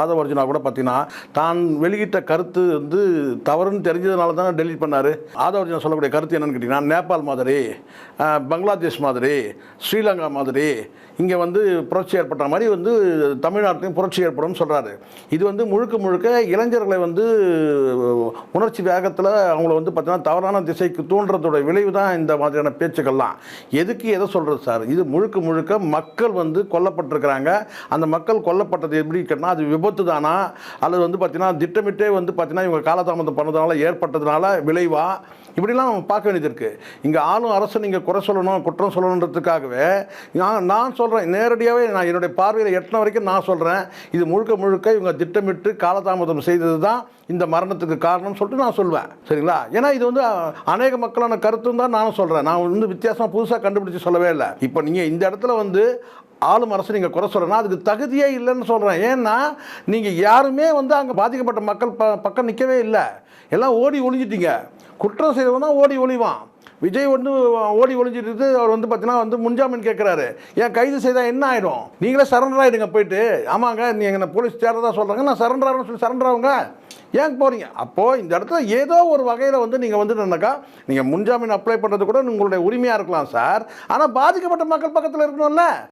ஆதவ அர்ஜுனா கூட பார்த்தீங்கன்னா தான் வெளியிட்ட கருத்து வந்து தவறுன்னு தெரிஞ்சதுனால தானே டெலீட் பண்ணார். ஆதவ அர்ஜுனா சொல்லக்கூடிய கருத்து என்னன்னு கேட்டிங்கன்னா, நேபாள் மாதிரி, பங்களாதேஷ் மாதிரி, ஸ்ரீலங்கா மாதிரி இங்கே வந்து புரட்சி ஏற்பட்ட மாதிரி வந்து தமிழ்நாட்டிலையும் புரட்சி ஏற்படும்னு சொல்கிறாரு. இது வந்து முழுக்க முழுக்க இளைஞர்களை வந்து உணர்ச்சி வேகத்தில் அவங்கள வந்து பார்த்தீங்கன்னா தவறான திசைக்கு தூண்டுறதோட விளைவு தான் இந்த மாதிரியான பேச்சுக்கள்லாம். எதுக்கு எதை சொல்கிறது சார்? இது முழுக்க முழுக்க மக்கள் வந்து கொல்லப்பட்டிருக்கிறாங்க. அந்த மக்கள் கொல்லப்பட்டது எப்படி கேட்டால் அது விபத்து தானா, அல்லது வந்து பார்த்தீங்கன்னா திட்டமிட்டே வந்து பார்த்தீங்கன்னா இவங்க காலதாமதம் பண்ணதுனால ஏற்பட்டதுனால விளைவா, இப்படிலாம் நம்ம பார்க்க வேண்டியது இருக்குது. இங்கே ஆளும் அரசு நீங்கள் குறை சொல்லணும், குற்றம் சொல்லணுன்றதுக்காகவே நான் சொல்கிறேன், நேரடியாகவே நான் என்னுடைய பார்வையில் எட்டின வரைக்கும் நான் சொல்கிறேன், இது முழுக்க முழுக்க இவங்க திட்டமிட்டு காலதாமதம் செய்தது தான் இந்த மரணத்துக்கு காரணம்னு சொல்லிட்டு நான் சொல்வேன். சரிங்களா? ஏன்னா இது வந்து அநேக மக்களான கருத்தும் தான் நானும் சொல்கிறேன். நான் வந்து வித்தியாசமாக புதுசாக கண்டுபிடிச்சி சொல்லவே இல்லை. இப்போ நீங்கள் இந்த இடத்துல வந்து ஆளும் அரசு நீங்கள் குறை சொல்லணும்னா அதுக்கு தகுதியே இல்லைன்னு சொல்கிறேன். ஏன்னா நீங்கள் யாருமே வந்து அங்கே பாதிக்கப்பட்ட மக்கள் பக்கம் நிற்கவே இல்லை. எல்லாம் ஓடி ஒளிஞ்சிட்டீங்க. குற்றம் செய்தவன் தான் ஓடி ஒளிவான். விஜய் வந்து ஓடி ஒளிஞ்சிட்டு அவர் வந்து பார்த்தீங்கன்னா வந்து முன்ஜாமீன் கேட்குறாரு. ஏன் கைது செய்தால் என்ன ஆகிடும்? நீங்களே சரண்டர் ஆகிடுங்க போயிட்டு. ஆமாங்க, நீங்கள் என்ன போலீஸ் தேர்ததாக சொல்கிறாங்க, நான் சரண்டர் ஆகணும்னு சொல்லி சரண்டர் ஆகுங்க. ஏன் போகிறீங்க? அப்போது இந்த இடத்துல ஏதோ ஒரு வகையில் வந்து நீங்கள் வந்துட்டுனாக்கா நீங்கள் முன்ஜாமீன் அப்ளை பண்ணுறது கூட உங்களுடைய உரிமையாக இருக்கலாம் சார். ஆனால் பாதிக்கப்பட்ட மக்கள் பக்கத்தில் இருக்கணும்ல.